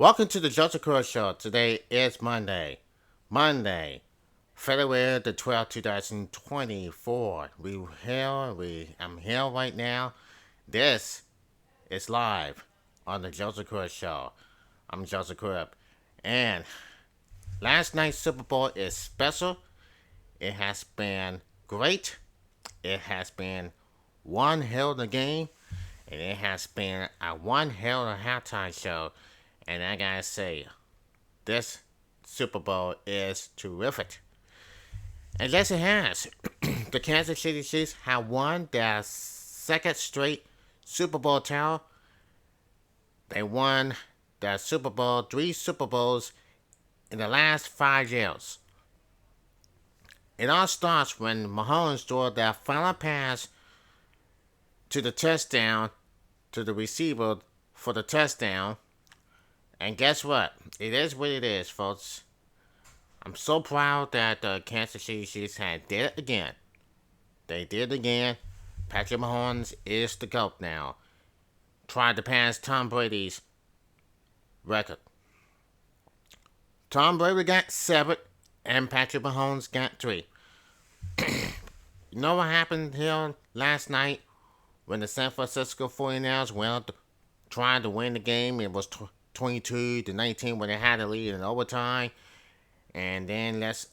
Welcome to the Joseph Crow Show. Today is Monday. February the 12th, 2024. I'm here right now. This is live on the Joseph Crow Show. I'm Joseph Crow. And last night's Super Bowl is special. It has been great. It has been one hell of a game. And it has been a one hell of a halftime show. And I gotta say, this Super Bowl is terrific. And yes, it has. The Kansas City Chiefs have won their second straight Super Bowl title. They won the Super Bowl, 3 Super Bowls in the last 5 years. It all starts when Mahomes threw their final pass to the touchdown, to the receiver for the touchdown. And guess what? It is what it is, folks. I'm so proud that the Kansas City Chiefs did it again. They did it again. Patrick Mahomes is the GOAT now. Tried to pass Tom Brady's record. Tom Brady got 7, and Patrick Mahomes got 3. You know what happened here last night when the San Francisco 49ers went trying to win the game? It was 22-19 when they had the lead in overtime, and then this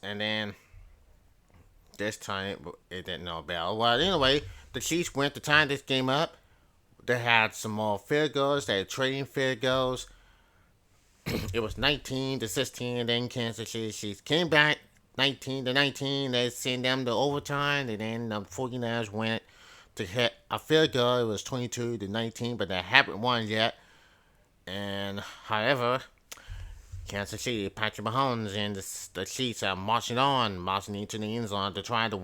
time it didn't know about. Well, anyway, the Chiefs went to tie this game up. They had some more field goals. They had trading field goals. It was 19-16, and then Kansas City Chiefs came back 19-19. They sent them to overtime, and then the 49ers went to hit a field goal. It was 22-19, but they haven't won yet. And however, Kansas City, Patrick Mahomes and the Chiefs are marching into the end zone to try to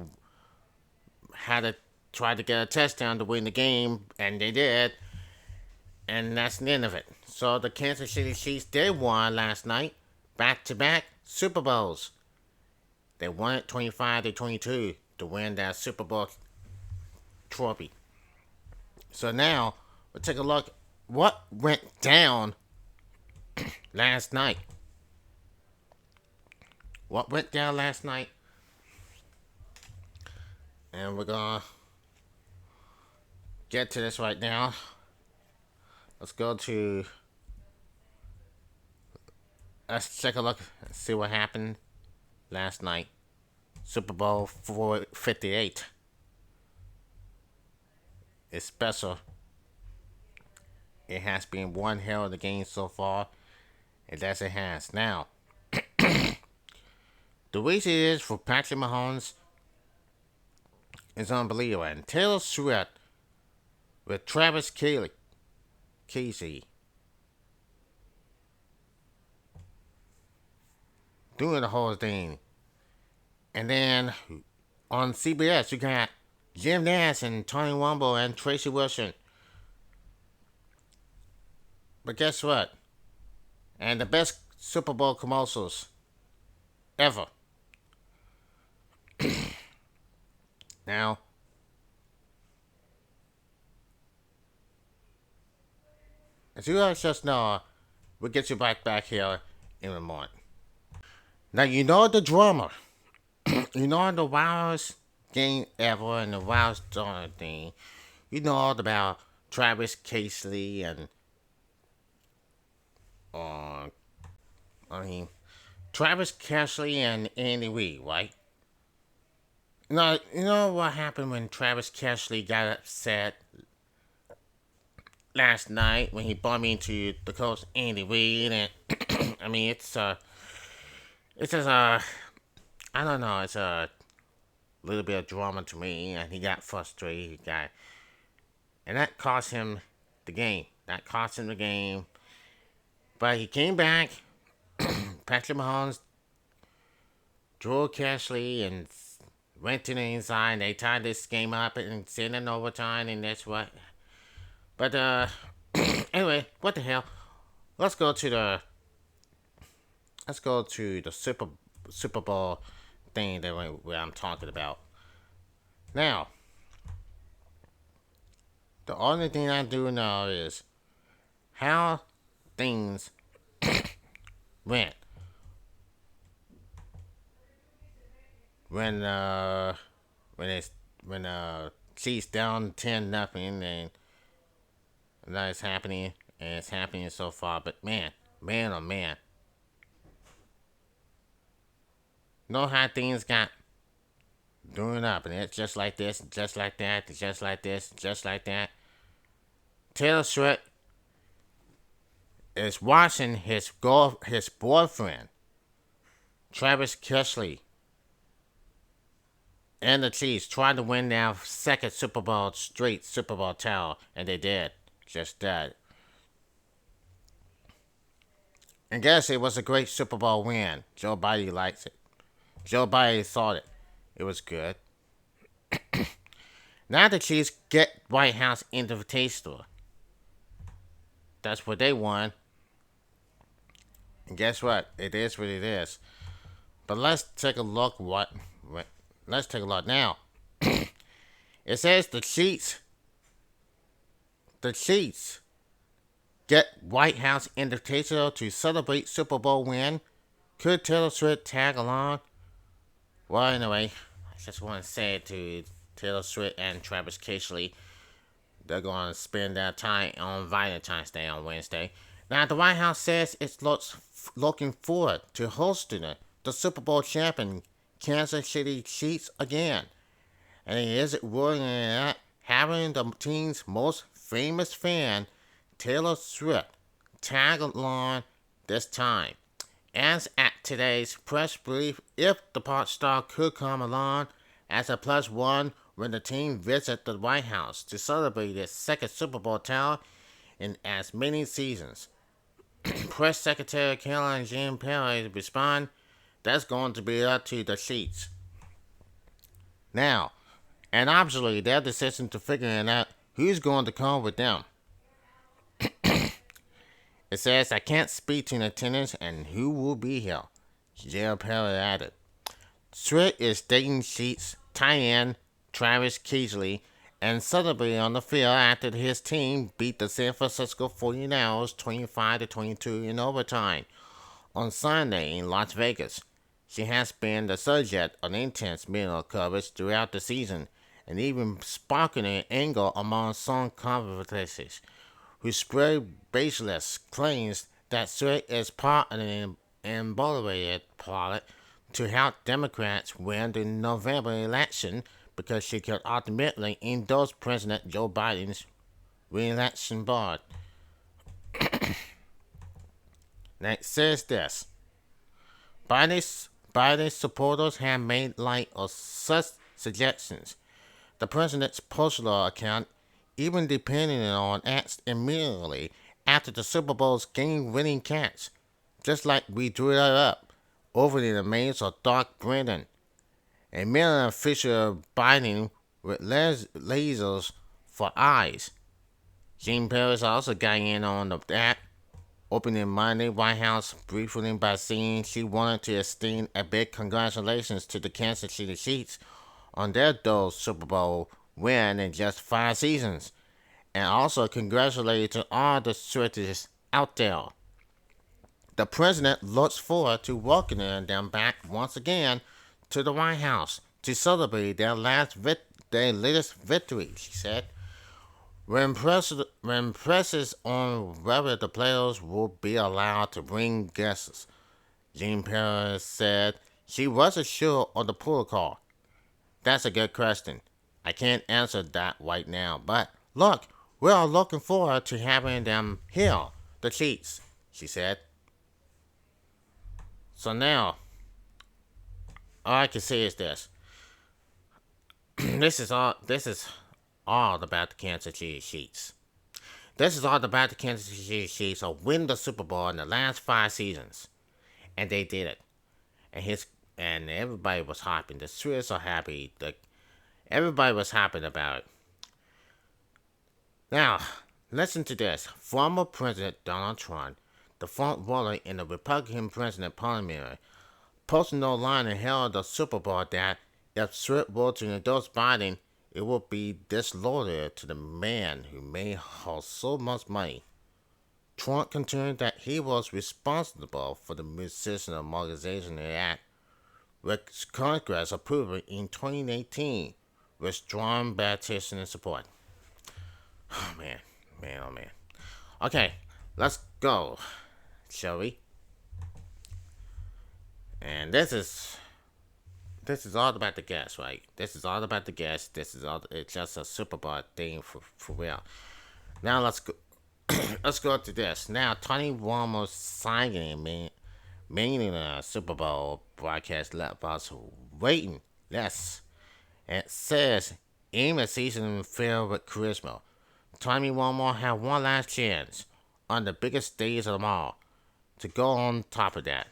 get a touchdown to win the game, and they did. And that's the end of it. So the Kansas City Chiefs did win last night, back-to-back Super Bowls. They won it 25-22 to win that Super Bowl trophy. So now we'll take a look what went down last night. What went down last night? And we're gonna get to this right now. Let's take a look and see what happened last night. Super Bowl 58. It's special. It has been one hell of the game so far, and as it has. Now, the reason is for Patrick Mahomes is unbelievable. And Taylor Swift with Travis Casey doing the whole thing. And then on CBS, you got Jim Nash and Tony Wumble and Tracy Wilson. But guess what? And the best Super Bowl commercials ever. Now, as you guys just know, we'll get you back here in a moment. Now, you know the drama. You know the wildest game ever and the wildest thing. You know all about Travis Casey and uh, Travis Casey and Andy Reid, right? Now, you know what happened when Travis Casey got upset last night when he bumped into the coach Andy Reid, and I mean it's just I don't know, it's a little bit of drama to me, and he got frustrated, and that cost him the game. But he came back. Patrick Mahomes drew Cashley and went to the inside. They tied this game up and sent it overtime, and that's what. But anyway, what the hell? Let's go to the Super Bowl thing that where I'm talking about. Now, the only thing I do know is how things went when when it's when Chiefs down 10-0 and that is happening and it's happening so far. But man, oh man, know how things got doing up and it's just like this, just like that, just like this, just like that. Taylor Swift is watching his boyfriend Travis Kelce and the Chiefs trying to win their second Super Bowl title, and they did just that. And guess it was a great Super Bowl win. Joe Biden likes it. Joe Biden thought it was good. Now the Chiefs get White House invitation. That's what they want. And guess what? It is what it is. But let's take a look. Let's take a look now. It says the Chiefs get White House invitation to celebrate Super Bowl win. Could Taylor Swift tag along? Well, anyway, I just want to say it to Taylor Swift and Travis Kelce. They're going to spend their time on Valentine's Day on Wednesday. Now, the White House says it's looking forward to hosting the Super Bowl champion Kansas City Chiefs again. And it is ruling out having the team's most famous fan, Taylor Swift, tag along this time. As at today's press brief, if the pop star could come along as a plus one when the team visits the White House to celebrate its second Super Bowl title in as many seasons. Press Secretary Caroline Jean Perry respond, that's going to be up to the Chiefs. Now, and obviously their decision to figuring out who's going to come with them. It says, I can't speak to attendance and who will be here. Jill Perry added. Swift is dating Chiefs tight end Travis Kelce and celebrating on the field after his team beat the San Francisco 49ers 25-22 in overtime on Sunday in Las Vegas. She has been the subject of intense media coverage throughout the season and even sparking an anger among some controversies who spread baseless claims that Swift is part of an elaborated plot to help Democrats win the November election because she could ultimately endorse President Joe Biden's re-election bid. Now it says this. Biden's supporters have made light of such suggestions. The president's personal account even depending on acts immediately after the Super Bowl's game-winning catch, just like we drew it up over the remains of Doc Brennan. A Maryland official Biden with lasers for eyes. Jean Paris also got in on that, opening Monday White House briefing by saying she wanted to extend a big congratulations to the Kansas City Chiefs on their third Super Bowl win in just 5 seasons, and also congratulated all the Swifties out there. The president looks forward to welcoming them back once again to the White House to celebrate their latest victory, she said. When presses on whether the players will be allowed to bring guests, Jean Paris said she wasn't sure of the protocol. That's a good question. I can't answer that right now, but look, we are looking forward to having them here, the Chiefs, she said. So now, all I can say is this. This is all about the Kansas City Chiefs. This is all about the Kansas City Chiefs of winning the Super Bowl in the last 5 seasons. And they did it. And everybody was happy. The Swiss are happy. Everybody was happy about it. Now, listen to this. Former President Donald Trump, the front runner in the Republican president primary, posted online and held the Super Bowl that if Swift were to endorse Biden, it would be disloyal to the man who made her so much money. Trump continued that he was responsible for the Musician Modernization Act, which Congress approved in 2018, with strong bipartisan support. Oh man, man, oh man. Okay, let's go, shall we? And this is all about the gas, right? This is all about the gas. This is all. It's just a Super Bowl thing for real. Now let's go. Let's go to this. Now Tony Romo's signing meaning a Super Bowl broadcast left us waiting. Yes, it says aim a season filled with charisma. Tommy Romo had one last chance on the biggest stage of them all to go on top of that.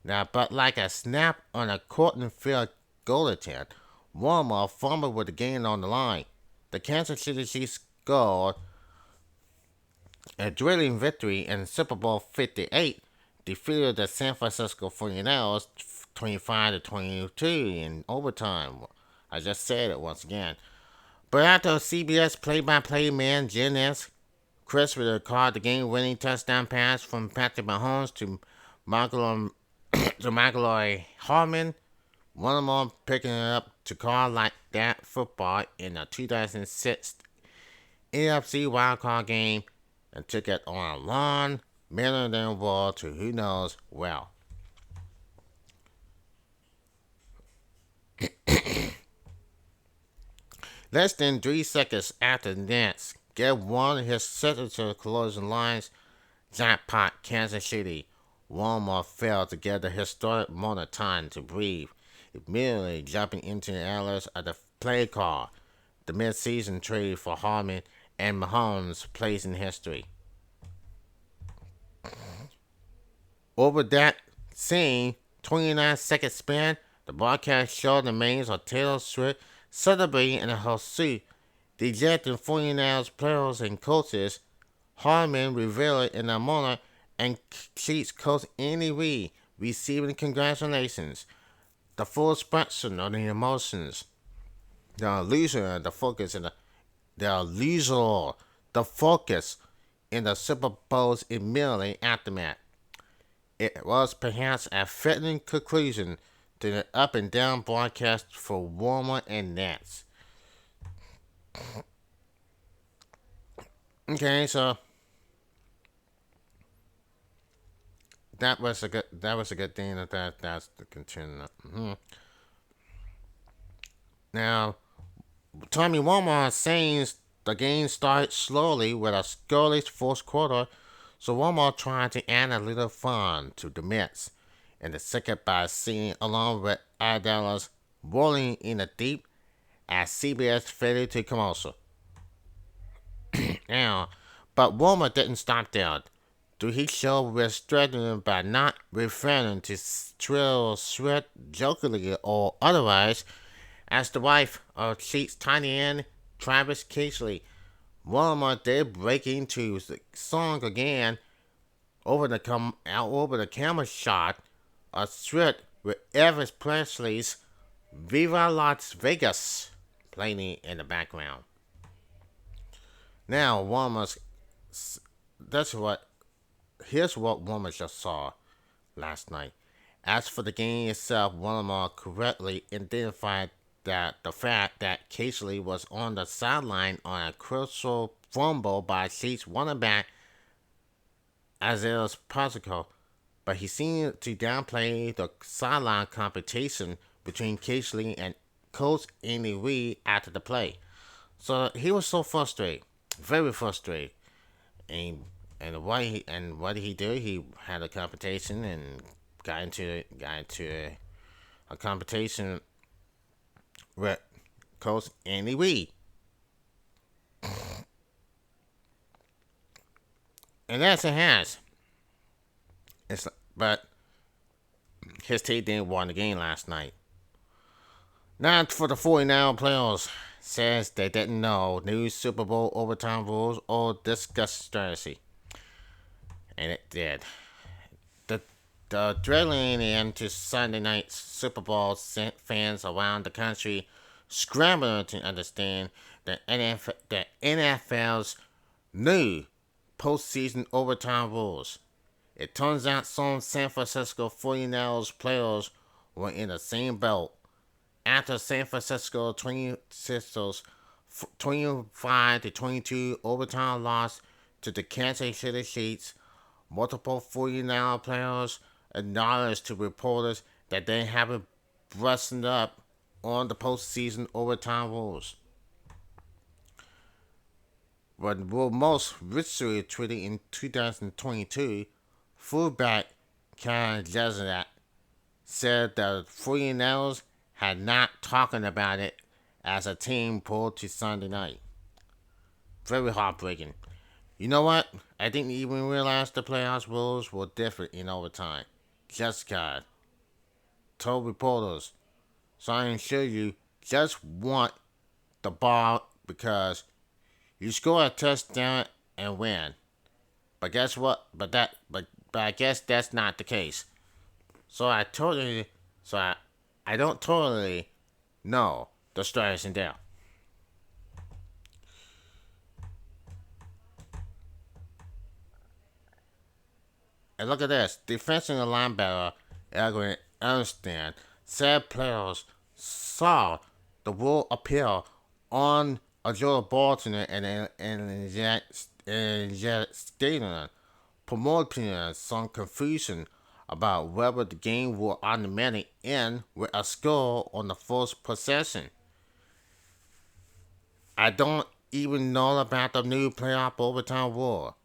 Now, but like a snap on a Corton field goal attempt, Romo fumbled with the game on the line. The Kansas City Chiefs scored a thrilling victory in Super Bowl 58, defeated the San Francisco 49ers 25 to 22 in overtime. I just said it once again. But after CBS play-by-play man Jen S. Chris caught the game-winning touchdown pass from Patrick Mahomes to Michael to Michael Harmon, one of them picking it up to call like that football in the 2006 NFC wildcard game and took it on a long, million than ball to who knows well. Less than 3 seconds after Nance gave one of his signature closing lines, jackpot Kansas City, Walmart failed to get the historic moment of time to breathe, immediately jumping into the airless of the play call, the mid-season trade for Harmon and Mahomes' place in history. Over that same 29-second span, the broadcast showed the remains of Taylor Swift celebrating in her suit, dejecting 49ers players and coaches. Harmon revealed in a moment, and Chiefs coach Andy Reid receiving congratulations. The full spectrum of the emotions, the illusion, the focus, and the illusion, the focus in the Super Bowl's immediately aftermath. It was perhaps a fitting conclusion to the up and down broadcast for Warmer and Nats. Okay, so that was a good thing that's the continue. Now, Tommy Walmart saying the game started slowly with a scoreless fourth quarter, so Walmart tried to add a little fun to the mix in the second by singing along with Adela's rolling in the deep as CBS faded to commercial. Now, but Walmart didn't stop there. To his show was threatened by not referring to Trill Sweat jokingly or otherwise as the wife of Chiefs tight end Travis Casey. Walmart did break into the song again over the camera shot a threat with Elvis Presley's Viva Las Vegas playing in the background. Now, that's what here's what Walmart just saw last night. As for the game itself, Walmart correctly identified that the fact that Casey was on the sideline on a crucial fumble by Chiefs running back Isaiah Pacheco, but he seemed to downplay the sideline competition between Casey and Coach Andy Reid after the play. So he was so frustrated, very frustrated, and what did he do? He had a competition and got into a competition with Coach Andy Reid, and that's it has. But his team didn't win the game last night. Not for the 49 players. Says they didn't know new Super Bowl overtime rules or discuss strategy. And it did. The drilling into Sunday night's Super Bowl sent fans around the country scrambling to understand the NFL's new postseason overtime rules. It turns out some San Francisco 49ers players were in the same boat after San Francisco 26ers 25 to 22 overtime loss to the Kansas City Chiefs. Multiple 49er players acknowledged to reporters that they haven't brushed up on the postseason overtime rules. But were most recently tweeted in 2022, fullback Karen Jezek said the 49ers had not talking about it as a team pulled to Sunday night. Very heartbreaking. You know what? I didn't even realize the playoffs rules were different in overtime. Jessica told reporters, so I assure you, just want the ball because you score a touchdown and win. But guess what? But I guess that's not the case. So I don't totally know the strategy there. And look at this. Defensive linebacker Edwin Ernstein said players saw the rule appeal on a Joe Baltimore and Stadium, promoting some confusion about whether the game would automatically end with a score on the first possession. I don't even know about the new playoff overtime rule,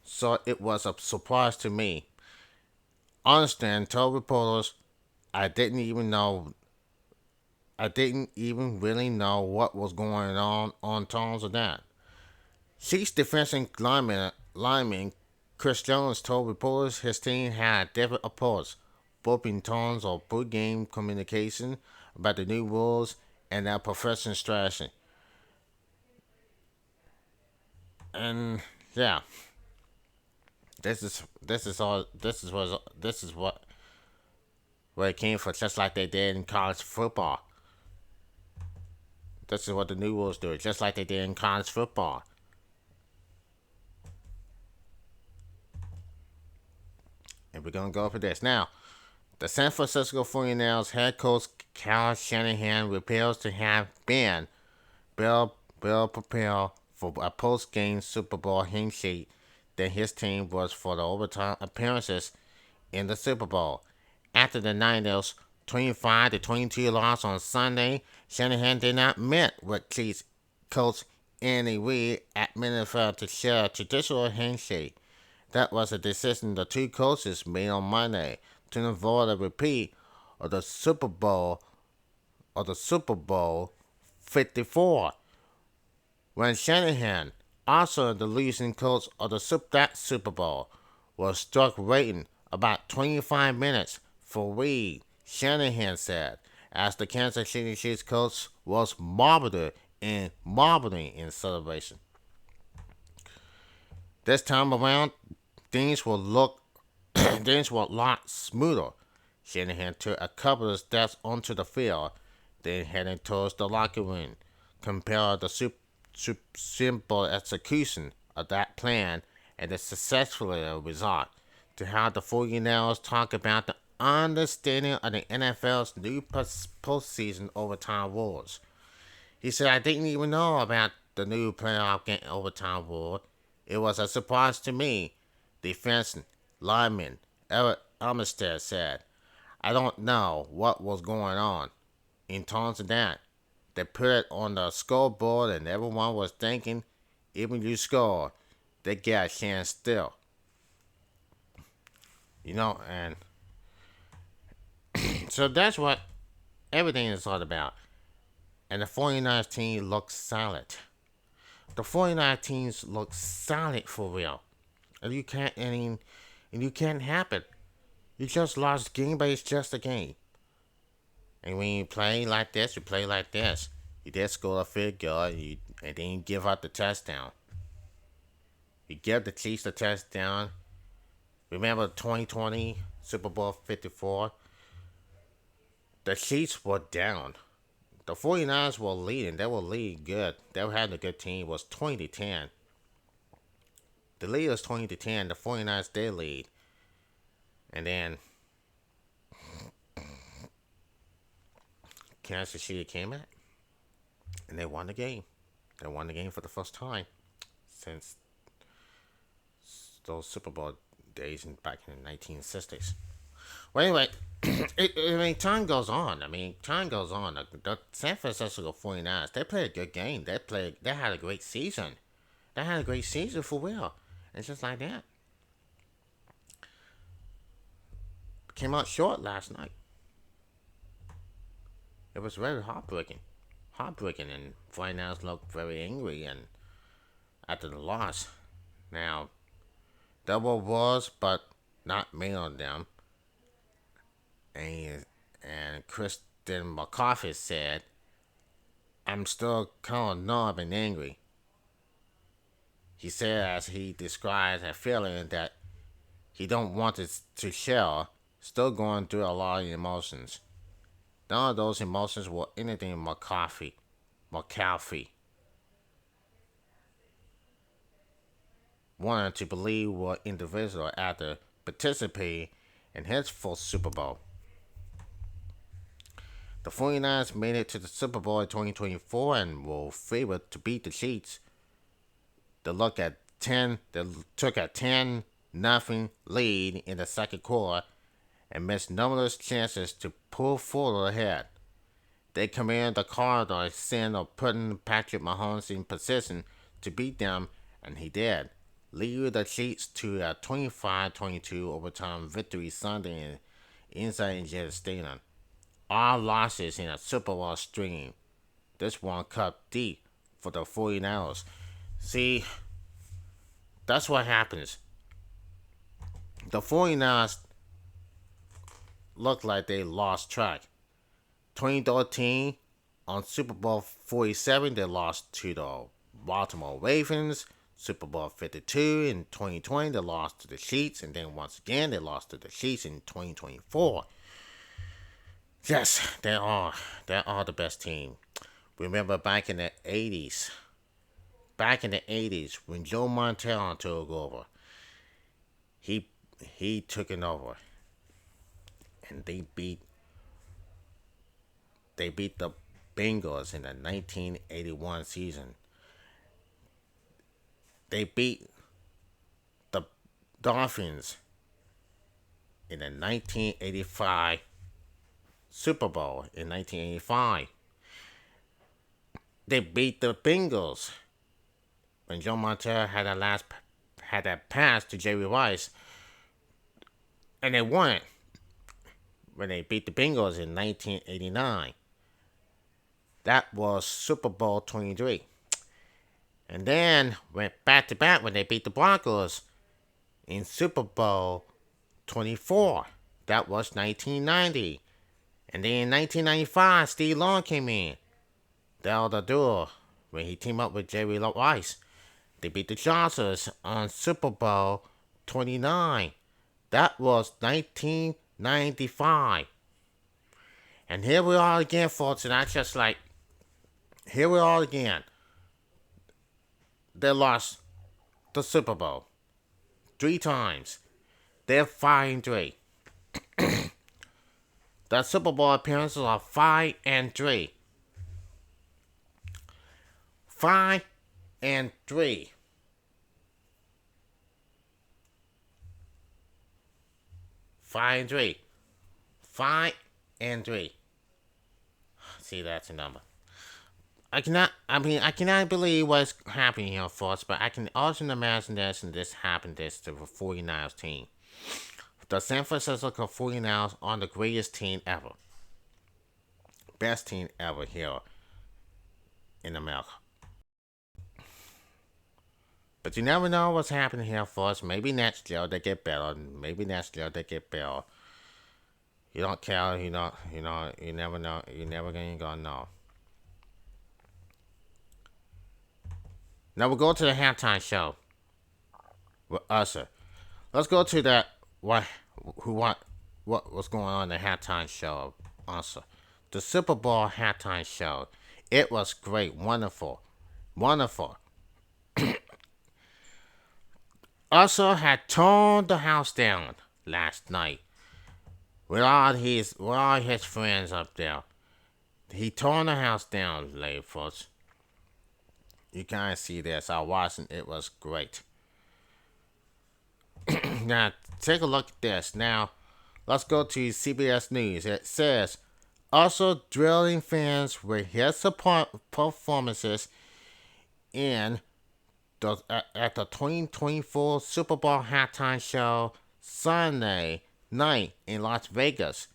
so it was a surprise to me. Armstrong told reporters, "I didn't even know. I didn't even really know what was going on terms of that." Chiefs defensive lineman Chris Jones told reporters his team had a different approach, both in terms of pre-game communication about the new rules and their professional strategy. And yeah, this is what where it came from, just like they did in college football. This is what the new rules do, just like they did in college football. And we're gonna go for this now. The San Francisco 49ers head coach Kyle Shanahan appears to have been Bill prepared for a post-game Super Bowl handshake than his team was for the overtime appearances in the Super Bowl. After the Niners' 25 to 22 loss on Sunday, Shanahan did not meet with Chiefs coach Andy Reid at Minnesota to share a traditional handshake. That was a decision the two coaches made on Monday to avoid a repeat of the Super Bowl 54 when Shanahan, also the losing coach of that Super Bowl, was struck waiting about 25 minutes for Reid. Shanahan said, as the Kansas City Chiefs coach was marveling in celebration. This time around, things will look things were a lot smoother. Shanahan took a couple of steps onto the field, then heading towards the locker room, compared the simple execution of that plan and the successful result to how the 49ers talk about the understanding of the NFL's new postseason overtime rules. He said, "I didn't even know about the new playoff game overtime rule. It was a surprise to me." Defense lineman Eric Armstead said, "I don't know what was going on. In terms of that, they put it on the scoreboard and everyone was thinking, even you score, they get a chance still." And so that's what everything is all about. And the 49ers team looks solid. The 49ers teams look solid for real. And you can't have it. You just lost the game, but it's just a game. And when you play like this, you play like this. You did score a field goal, and then you give up the touchdown. You give the Chiefs the touchdown. Remember 2020 Super Bowl 54? The Chiefs were down. The 49ers were leading. They were leading good. They had a good team. It was 20-10. The lead was 20-10. The 49ers did lead, and then Kansas City came out and they won the game. They won the game for the first time since those Super Bowl days back in the 1960s. Well, anyway, time goes on. Time goes on. The San Francisco 49ers, they played a good game. They had a great season. They had a great season for real. And just like that. Came out short last night. It was very heartbreaking. Heartbreaking, and 49ers looked very angry and after the loss. Now, there were wars, but not many of them. And Kristen McCarthy said, "I'm still kind of numb and angry." He said as he describes a feeling that he don't want it to share, still going through a lot of emotions. None of those emotions were anything McCarthy wanted to believe were individual after participating in his first Super Bowl. The 49ers made it to the Super Bowl in 2024 and were favored to beat the Chiefs. They took a 10-0 lead in the second quarter and missed numerous chances to pull forward ahead. They commanded the corridor sin of putting Patrick Mahomes in position to beat them, and he did, leading the Chiefs to a 25-22 overtime victory Sunday inside Jet Stadium. All losses in a Super Bowl string. This one cut deep for the 49ers. See, that's what happens. The 49ers look like they lost track. 2013, on Super Bowl 47, they lost to the Baltimore Ravens. Super Bowl 52 in 2020, they lost to the Chiefs. And then once again, they lost to the Chiefs in 2024. Yes, they are the best team. Remember back in the 80s, when Joe Montana took over, he took it over, and they beat the Bengals in the 1981 season. They beat the Dolphins in the 1985 Super Bowl in 1985. They beat the Bengals when Joe Montana had that pass to Jerry Rice, and they won it when they beat the Bengals in 1989. That was Super Bowl 23. And then went back to back when they beat the Broncos in Super Bowl 24. That was 1990. And then in 1995, Steve Long came in. That was the duo when he teamed up with Jerry Rice. They beat the Chargers on Super Bowl 29. That was 1995. And here we are again, folks. And I just like, here we are again. They lost the Super Bowl 3 times. They're 5-3. The Super Bowl appearances are 5-3. 5-3. 5-3. 5-3. See, that's a number. I cannot believe what's happening here, folks, but I can also imagine this to the 49ers team. The San Francisco 49ers are the greatest team ever. Best team ever here in America. But you never know what's happening here, folks. Maybe next year they get better. You don't care, you never know. You never gonna know. Now we'll go to the halftime show with Usher. Let's go to that. What's going on in the halftime show of Usher? The Super Bowl halftime show. It was great, wonderful. Usher had torn the house down last night with all his friends up there. He torn the house down, lady folks. You can't see this. I watched it. It was great. Now, take a look at this. Now, let's go to CBS News. It says, also drilling fans with his support performances in at the 2024 Super Bowl halftime show Sunday night in Las Vegas.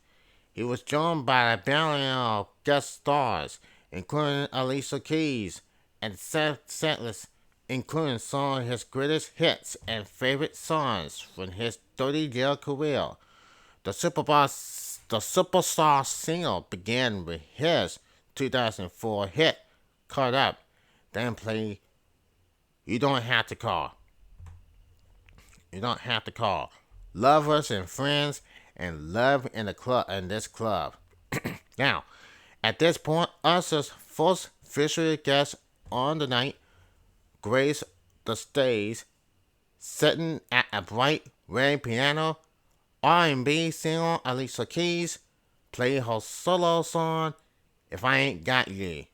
He was joined by a bevy of guest stars, including Alicia Keys, and setlist including some of his greatest hits and favorite songs from his 30-year career. The superstar singer began with his 2004 hit "Caught Up," then played "You Don't Have to Call." You don't have to call. Lovers and friends and love in the club in this club. Now, at this point, Usher's first official guest on the night graced the stage, sitting at a bright red piano. R&B singer Alicia Keys played her solo song "If I Ain't Got You"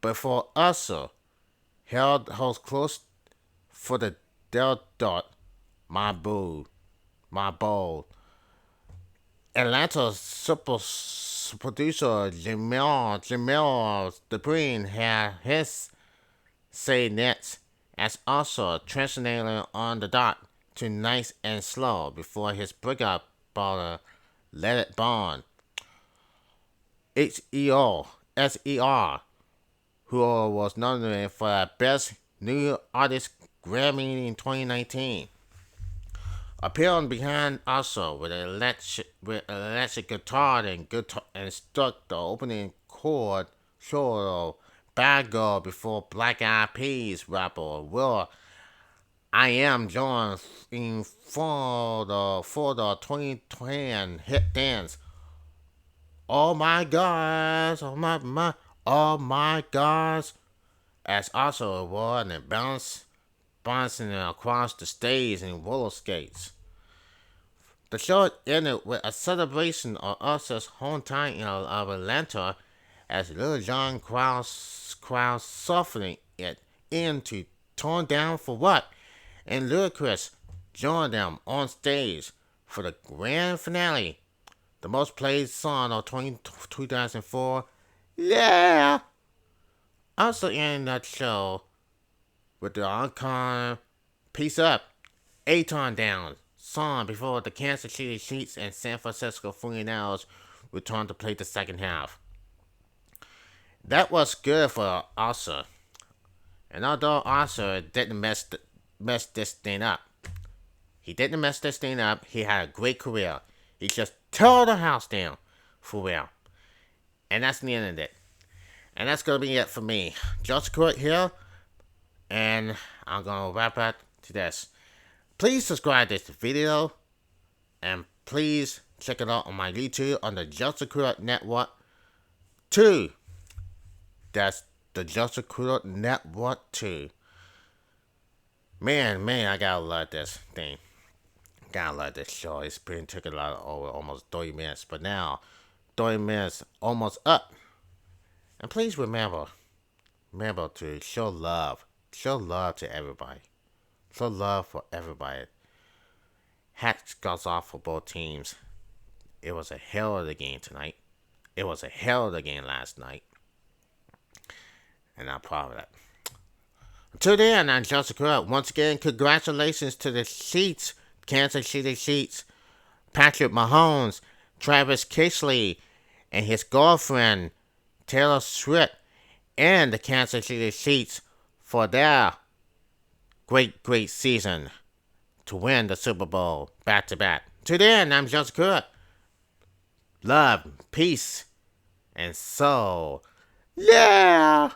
before Usher held her close for the Del Dot, "My Boo, My Bold." Atlanta super producer Jamel Debreen had his say next as Usher translated on the dot to "Nice and Slow" before his breakup baller "Let It Burn." Ser, who was nominated for the Best New Artist Grammy in 2019, appearing behind Usher with electric guitar and struck the opening chord short of "Bad Girl" before Black Eyed Peas rapper Will I Am joined in for the 2010 hit dance "Oh My Gosh, Oh My Gosh," as Usher wore and bouncing across the stage in roller skates. The show ended with a celebration of Usher's hometown of Atlanta as Little John crowd softening it into "Torn Down for What," and Ludacris joined them on stage for the grand finale, the most played song of 2004. Yeah! Also ended that show with the icon "Peace Up, A-Ton Down" song before the Kansas City Chiefs and San Francisco 49ers returned to play the second half. That was good for Usher, and although Usher didn't mess this thing up, he had a great career. He just tore the house down, for real. And that's the end of it. And that's gonna be it for me. Just Kurt here, and I'm gonna wrap up to this. Please subscribe to this video, and please check it out on my YouTube on the Just Network 2. That's the Just Network 2. Man, I gotta love this thing. Gotta love this show. It's been taking over almost 30 minutes, but now 30 minutes almost up. And please remember to show love to everybody. Show love for everybody. Hats goes off for both teams. It was a hell of a game tonight. It was a hell of a game last night. And I'm proud of that. Until then, I'm Jessica. Once again, congratulations to the Sheets, Kansas City Sheets, Patrick Mahomes, Travis Kelce, and his girlfriend, Taylor Swift, and the Kansas City Chiefs for their great season to win the Super Bowl back to back. Till then, I'm Just Kurt. Love, peace, and soul. Yeah!